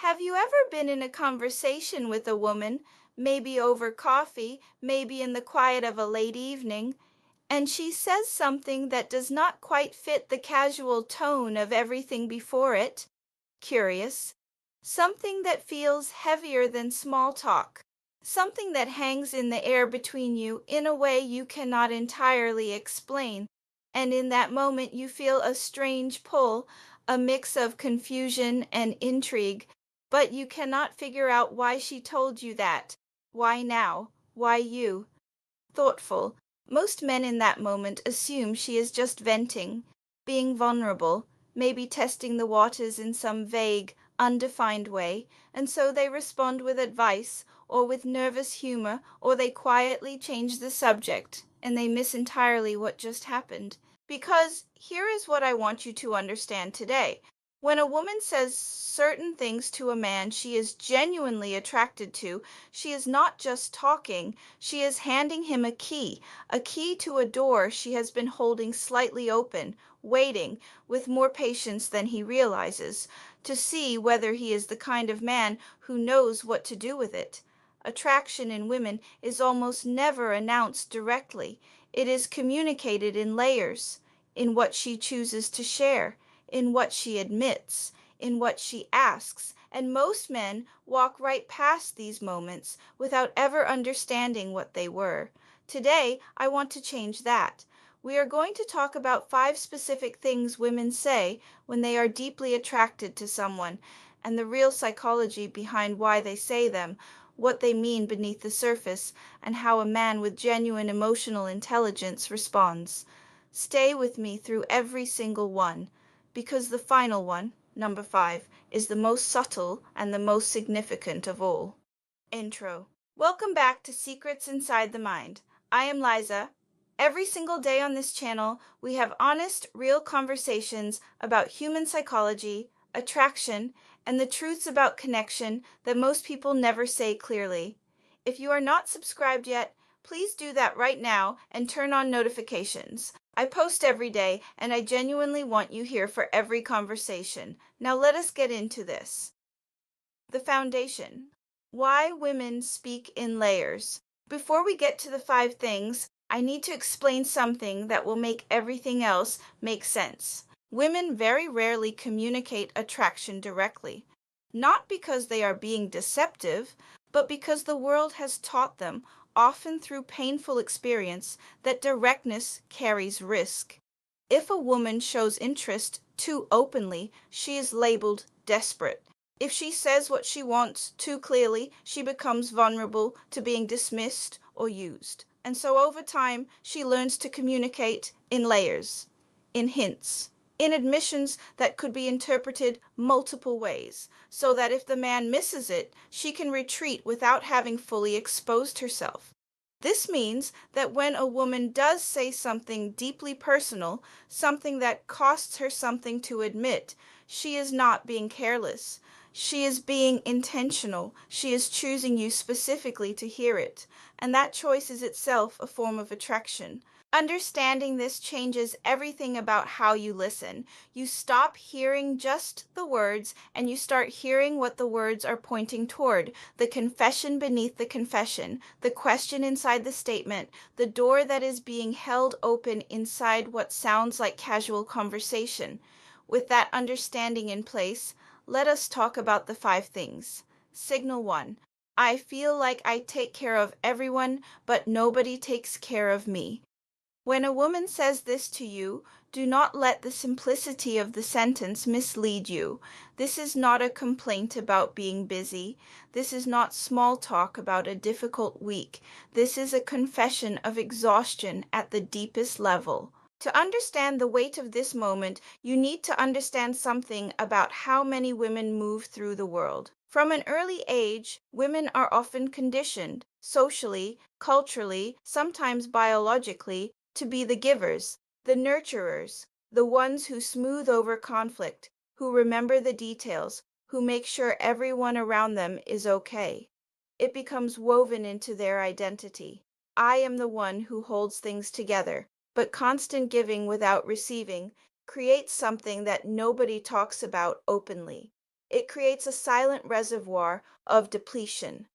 Have you ever been in a conversation with a woman, maybe over coffee, maybe in the quiet of a late evening, and she says something that does not quite fit the casual tone of everything before it? Curious. Something that feels heavier than small talk. Something that hangs in the air between you in a way you cannot entirely explain. And in that moment you feel a strange pull, a mix of confusion and intrigue, but you cannot figure out why she told you that. Why now? Why you? Thoughtful. Most men in that moment assume she is just venting, being vulnerable, maybe testing the waters in some vague, undefined way, and so they respond with advice or with nervous humor, or they quietly change the subject and they miss entirely what just happened. Because here is what I want you to understand today. When a woman says certain things to a man she is genuinely attracted to, she is not just talking, she is handing him a key to a door she has been holding slightly open, waiting, with more patience than he realizes, to see whether he is the kind of man who knows what to do with it. Attraction in women is almost never announced directly. It is communicated in layers, in what she chooses to share, in what she admits, in what she asks, and most men walk right past these moments without ever understanding what they were. Today, I want to change that. We are going to talk about 5 specific things women say when they are deeply attracted to someone, and the real psychology behind why they say them, what they mean beneath the surface, and how a man with genuine emotional intelligence responds. Stay with me through every single one, because the final one, number 5, is the most subtle and the most significant of all. Intro. Welcome back to Secrets Inside the Mind. I am Liza. Every single day on this channel, we have honest, real conversations about human psychology, attraction, and the truths about connection that most people never say clearly. If you are not subscribed yet, please do that right now and turn on notifications. I post every day, and I genuinely want you here for every conversation. Now let us get into this. The foundation. Why women speak in layers. Before we get to the 5 things, I need to explain something that will make everything else make sense. Women very rarely communicate attraction directly, not because they are being deceptive, but because the world has taught them, often through painful experience, that directness carries risk. If a woman shows interest too openly, she is labeled desperate. If she says what she wants too clearly, she becomes vulnerable to being dismissed or used. And so over time, she learns to communicate in layers, in hints, in admissions that could be interpreted multiple ways, so that if the man misses it, she can retreat without having fully exposed herself. This means that when a woman does say something deeply personal, something that costs her something to admit, she is not being careless. She is being intentional. She is choosing you specifically to hear it, and that choice is itself a form of attraction. Understanding this changes everything about how you listen. You stop hearing just the words and you start hearing what the words are pointing toward, the confession beneath the confession, the question inside the statement, the door that is being held open inside what sounds like casual conversation. With that understanding in place, let us talk about the 5 things. Signal 1. I feel like I take care of everyone, but nobody takes care of me. When a woman says this to you, do not let the simplicity of the sentence mislead you. This is not a complaint about being busy. This is not small talk about a difficult week. This is a confession of exhaustion at the deepest level. To understand the weight of this moment, you need to understand something about how many women move through the world. From an early age, women are often conditioned, socially, culturally, sometimes biologically, to be the givers, the nurturers, the ones who smooth over conflict, who remember the details, who make sure everyone around them is okay. It becomes woven into their identity. I am the one who holds things together, but constant giving without receiving creates something that nobody talks about openly. It creates a silent reservoir of depletion,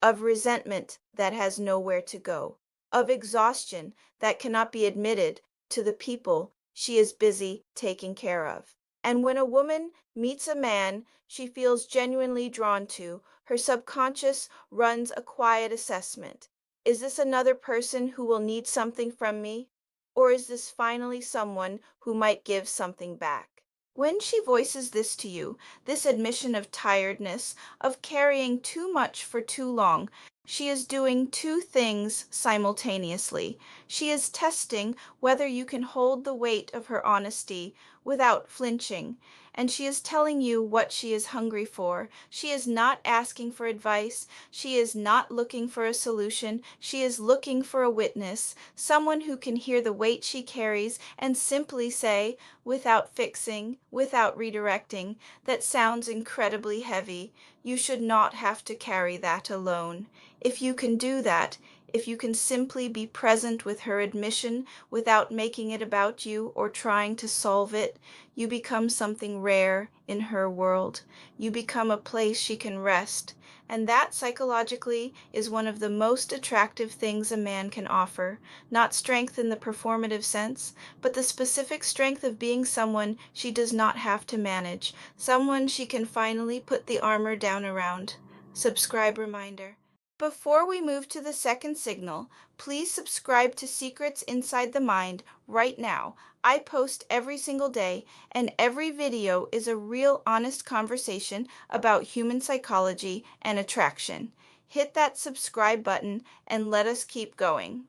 of resentment that has nowhere to go, of exhaustion that cannot be admitted to the people she is busy taking care of. And when a woman meets a man she feels genuinely drawn to, her subconscious runs a quiet assessment. Is this another person who will need something from me? Or is this finally someone who might give something back? When she voices this to you, this admission of tiredness, of carrying too much for too long, she is doing two things simultaneously. She is testing whether you can hold the weight of her honesty without flinching, and she is telling you what she is hungry for. She is not asking for advice. She is not looking for a solution. She is looking for a witness, someone who can hear the weight she carries and simply say, without fixing, without redirecting, "That sounds incredibly heavy. You should not have to carry that alone." If you can do that, if you can simply be present with her admission without making it about you or trying to solve it, you become something rare in her world. You become a place she can rest. And that psychologically is one of the most attractive things a man can offer. Not strength in the performative sense, but the specific strength of being someone she does not have to manage, someone she can finally put the armor down around. Subscribe reminder. Before we move to the second signal, please subscribe to Secrets Inside the Mind right now. I post every single day, and every video is a real honest conversation about human psychology and attraction. Hit that subscribe button and let us keep going.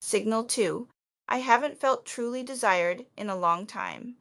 Signal 2. I haven't felt truly desired in a long time.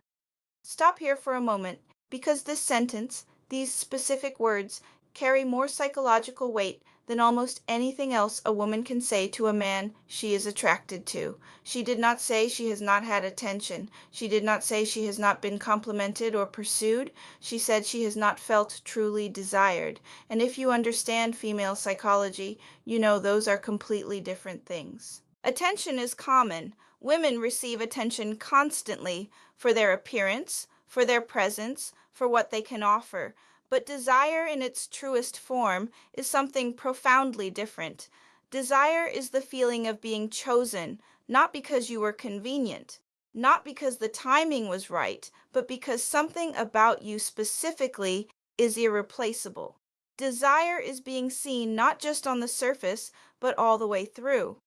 Stop here for a moment, because this sentence, these specific words, carry more psychological weight than almost anything else a woman can say to a man she is attracted to. She did not say she has not had attention. She did not say she has not been complimented or pursued. She said she has not felt truly desired. And if you understand female psychology, you know those are completely different things. Attention is common. Women receive attention constantly for their appearance, for their presence, for what they can offer. But desire in its truest form is something profoundly different. Desire is the feeling of being chosen, not because you were convenient, not because the timing was right, but because something about you specifically is irreplaceable. Desire is being seen not just on the surface, but all the way through.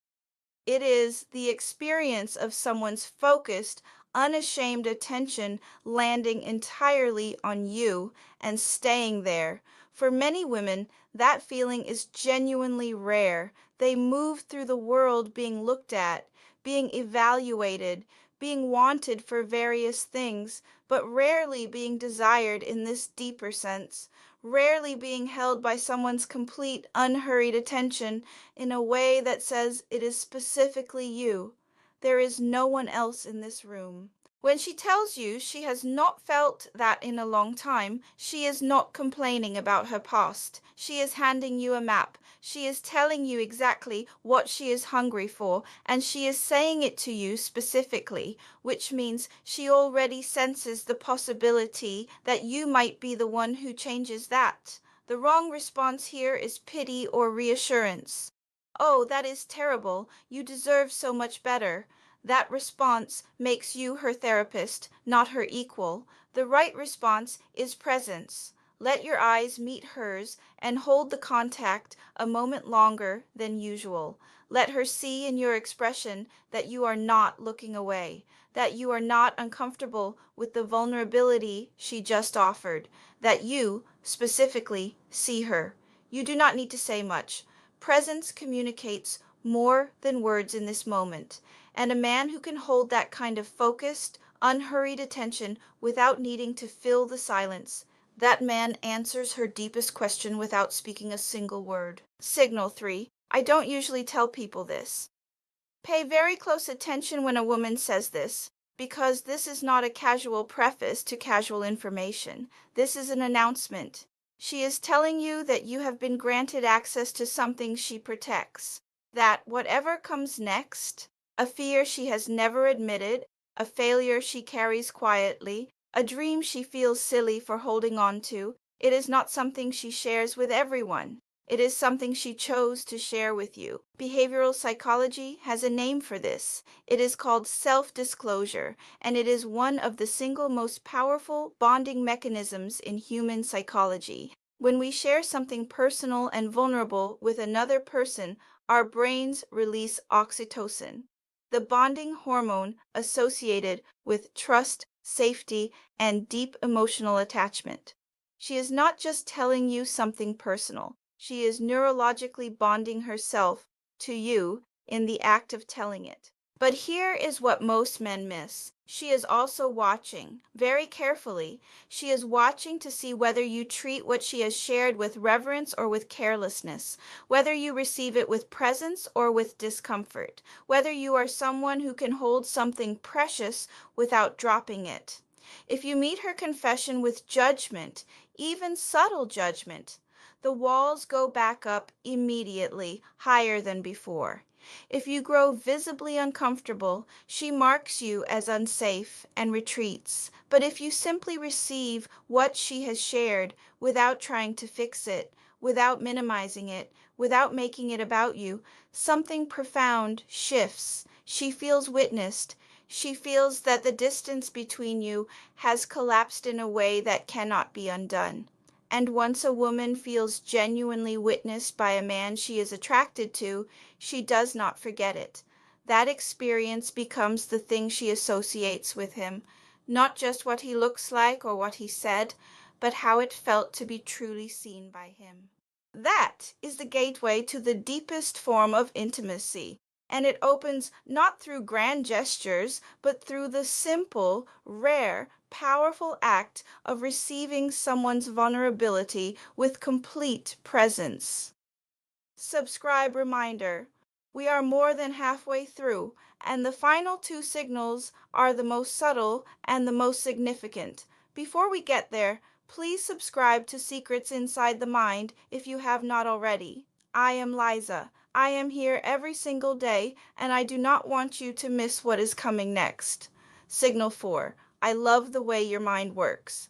It is the experience of someone's focused, unashamed attention landing entirely on you and staying there. For many women, that feeling is genuinely rare. They move through the world being looked at, being evaluated, being wanted for various things, but rarely being desired in this deeper sense, rarely being held by someone's complete, unhurried attention in a way that says it is specifically you. There is no one else in this room. When she tells you she has not felt that in a long time, she is not complaining about her past. She is handing you a map. She is telling you exactly what she is hungry for, and she is saying it to you specifically, which means she already senses the possibility that you might be the one who changes that. The wrong response here is pity or reassurance. "Oh, that is terrible. You deserve so much better." That response makes you her therapist, not her equal. The right response is presence. Let your eyes meet hers and hold the contact a moment longer than usual. Let her see in your expression that you are not looking away, that you are not uncomfortable with the vulnerability she just offered, that you, specifically, see her. You do not need to say much. Presence communicates more than words in this moment, and a man who can hold that kind of focused, unhurried attention without needing to fill the silence, that man answers her deepest question without speaking a single word. Signal 3. I don't usually tell people this. Pay very close attention when a woman says this, because this is not a casual preface to casual information. This is an announcement. She is telling you that you have been granted access to something she protects, that whatever comes next, a fear she has never admitted, a failure she carries quietly, a dream she feels silly for holding on to, It is not something she shares with everyone. It is something she chose to share with you. Behavioral psychology has a name for this. It is called self-disclosure, and it is one of the single most powerful bonding mechanisms in human psychology. When we share something personal and vulnerable with another person, our brains release oxytocin, the bonding hormone associated with trust, safety, and deep emotional attachment. She is not just telling you something personal. She is neurologically bonding herself to you in the act of telling it. But here is what most men miss. She is also watching, very carefully. She is watching to see whether you treat what she has shared with reverence or with carelessness, whether you receive it with presence or with discomfort, whether you are someone who can hold something precious without dropping it. If you meet her confession with judgment, even subtle judgment, the walls go back up immediately, higher than before. If you grow visibly uncomfortable, she marks you as unsafe and retreats. But if you simply receive what she has shared without trying to fix it, without minimizing it, without making it about you, something profound shifts. She feels witnessed. She feels that the distance between you has collapsed in a way that cannot be undone. And once a woman feels genuinely witnessed by a man she is attracted to, she does not forget it. That experience becomes the thing she associates with him, not just what he looks like or what he said, but how it felt to be truly seen by him. That is the gateway to the deepest form of intimacy, and it opens not through grand gestures, but through the simple, rare, powerful act of receiving someone's vulnerability with complete presence. Subscribe reminder. We are more than halfway through, and the final two signals are the most subtle and the most significant. Before we get there, please subscribe to Secrets Inside the Mind if you have not already. I am Liza. I am here every single day, and I do not want you to miss what is coming next. Signal 4. I love the way your mind works.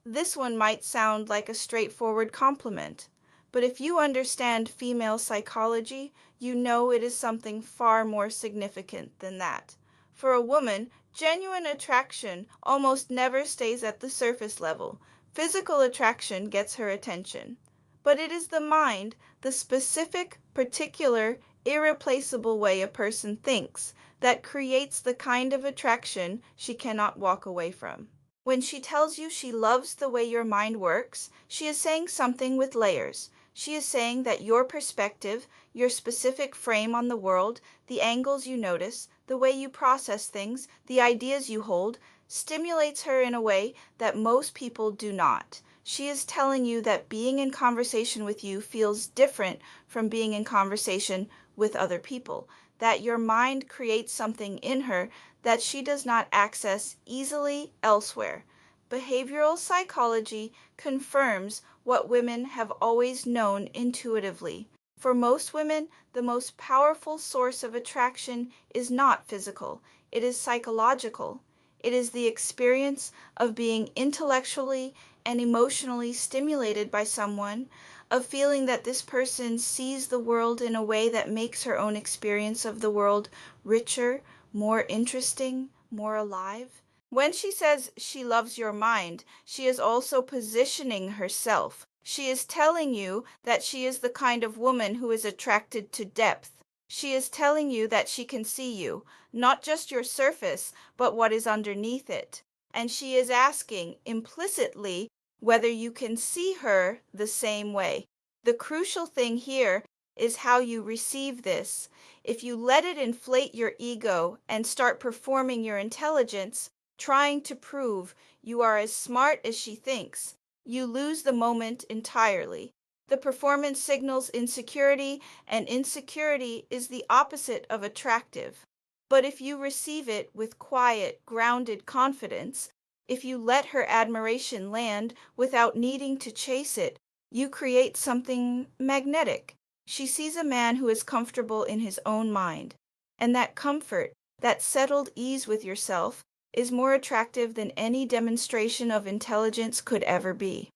This one might sound like a straightforward compliment, but if you understand female psychology, you know it is something far more significant than that. For a woman, genuine attraction almost never stays at the surface level. Physical attraction gets her attention. But it is the mind, the specific, particular, irreplaceable way a person thinks, that creates the kind of attraction she cannot walk away from. When she tells you she loves the way your mind works, she is saying something with layers. She is saying that your perspective, your specific frame on the world, the angles you notice, the way you process things, the ideas you hold, stimulates her in a way that most people do not. She is telling you that being in conversation with you feels different from being in conversation with other people, that your mind creates something in her that she does not access easily elsewhere. Behavioral psychology confirms what women have always known intuitively. For most women, the most powerful source of attraction is not physical, it is psychological. It is the experience of being intellectually and emotionally stimulated by someone, of feeling that this person sees the world in a way that makes her own experience of the world richer, more interesting, more alive. When she says she loves your mind, she is also positioning herself. She is telling you that she is the kind of woman who is attracted to depth. She is telling you that she can see you, not just your surface, but what is underneath it. And she is asking implicitly whether you can see her the same way. The crucial thing here is how you receive this. If you let it inflate your ego and start performing your intelligence, trying to prove you are as smart as she thinks, you lose the moment entirely. The performance signals insecurity, and insecurity is the opposite of attractive. But if you receive it with quiet, grounded confidence, if you let her admiration land without needing to chase it, you create something magnetic. She sees a man who is comfortable in his own mind, and that comfort, that settled ease with yourself, is more attractive than any demonstration of intelligence could ever be.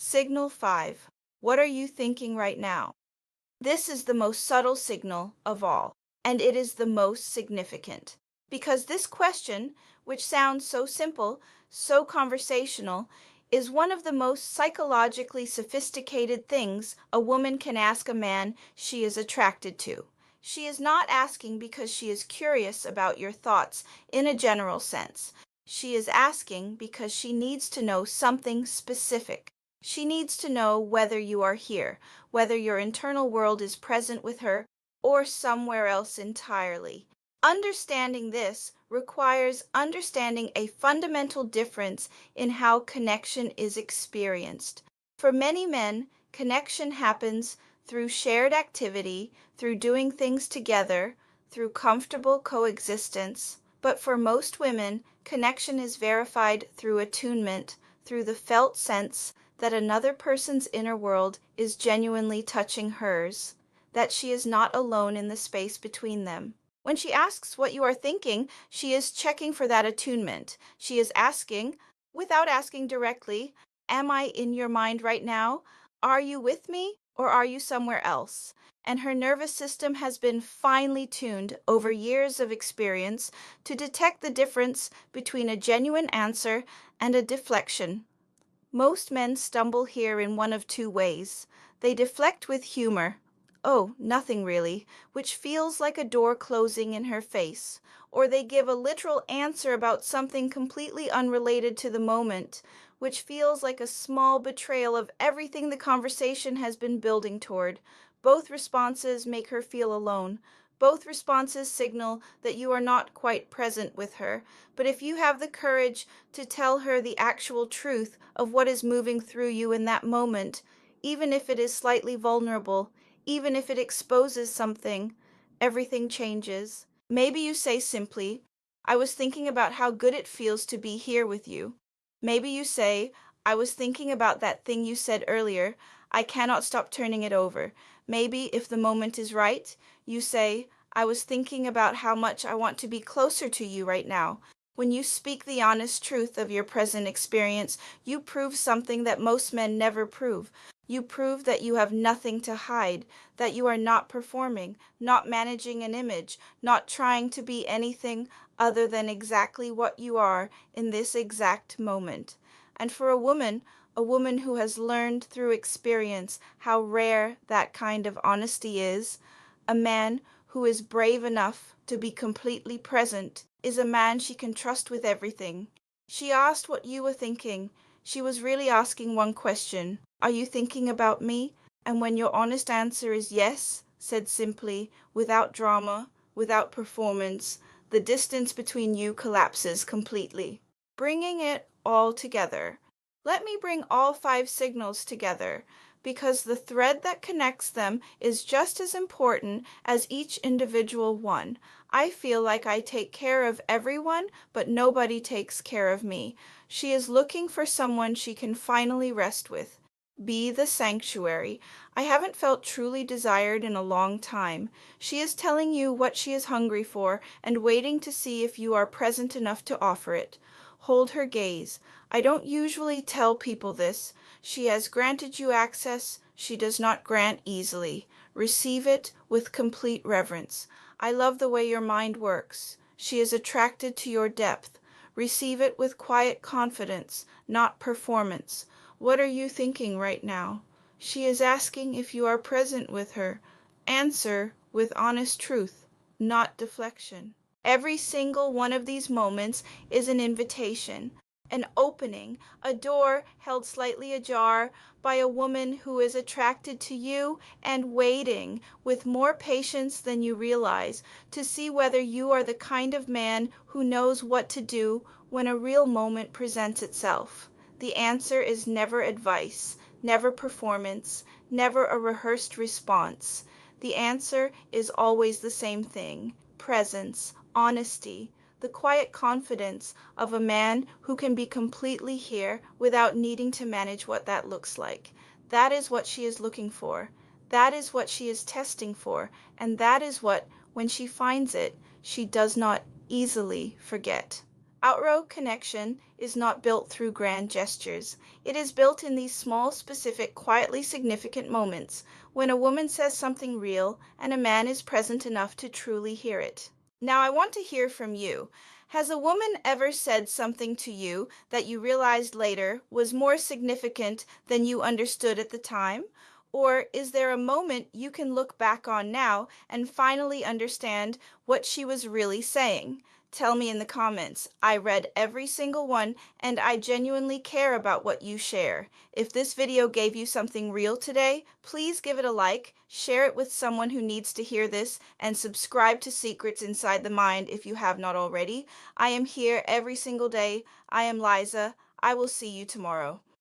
Signal 5. What are you thinking right now? This is the most subtle signal of all, and it is the most significant. Because this question, which sounds so simple, so conversational, is one of the most psychologically sophisticated things a woman can ask a man she is attracted to. She is not asking because she is curious about your thoughts in a general sense. She is asking because she needs to know something specific. She needs to know whether you are here, whether your internal world is present with her or somewhere else entirely. Understanding this requires understanding a fundamental difference in how connection is experienced. For many men, connection happens through shared activity, through doing things together, through comfortable coexistence. But for most women, connection is verified through attunement, through the felt sense that another person's inner world is genuinely touching hers, that she is not alone in the space between them. When she asks what you are thinking, she is checking for that attunement. She is asking, without asking directly, am I in your mind right now? Are you with me or are you somewhere else? And her nervous system has been finely tuned over years of experience to detect the difference between a genuine answer and a deflection. Most men stumble here in one of two ways. They deflect with humor. Oh, nothing really, which feels like a door closing in her face. Or they give a literal answer about something completely unrelated to the moment, which feels like a small betrayal of everything the conversation has been building toward. Both responses make her feel alone. Both responses signal that you are not quite present with her. But if you have the courage to tell her the actual truth of what is moving through you in that moment, even if it is slightly vulnerable, even if it exposes something, everything changes. Maybe you say simply, I was thinking about how good it feels to be here with you. Maybe you say, I was thinking about that thing you said earlier. I cannot stop turning it over. Maybe, if the moment is right, you say, I was thinking about how much I want to be closer to you right now. When you speak the honest truth of your present experience, you prove something that most men never prove. You prove that you have nothing to hide, that you are not performing, not managing an image, not trying to be anything other than exactly what you are in this exact moment. And for a woman who has learned through experience how rare that kind of honesty is, a man who is brave enough to be completely present is a man she can trust with everything. She asked what you were thinking. She was really asking one question. Are you thinking about me? And when your honest answer is yes, said simply, without drama, without performance, the distance between you collapses completely. Bringing it all together. Let me bring all 5 signals together, because the thread that connects them is just as important as each individual one. I feel like I take care of everyone, but nobody takes care of me. She is looking for someone she can finally rest with. Be the sanctuary. I haven't felt truly desired in a long time. She is telling you what she is hungry for and waiting to see if you are present enough to offer it. Hold her gaze. I don't usually tell people this. She has granted you access. She does not grant easily. Receive it with complete reverence. I love the way your mind works. She is attracted to your depth. Receive it with quiet confidence, not performance. What are you thinking right now? She is asking if you are present with her. Answer with honest truth, not deflection. Every single one of these moments is an invitation, an opening, a door held slightly ajar by a woman who is attracted to you and waiting with more patience than you realize to see whether you are the kind of man who knows what to do when a real moment presents itself. The answer is never advice, never performance, never a rehearsed response. The answer is always the same thing: presence, honesty, the quiet confidence of a man who can be completely here without needing to manage what that looks like. That is what she is looking for. That is what she is testing for. And that is what, when she finds it, she does not easily forget. Outrow connection is not built through grand gestures. It is built in these small, specific, quietly significant moments when a woman says something real and a man is present enough to truly hear it. Now, I want to hear from you. Has a woman ever said something to you that you realized later was more significant than you understood at the time? Or is there a moment you can look back on now and finally understand what she was really saying? Tell me in the comments. I read every single one and I genuinely care about what you share. If this video gave you something real today, please give it a like, share it with someone who needs to hear this, and subscribe to Secrets Inside the Mind if you have not already. I am here every single day. I am Liza. I will see you tomorrow.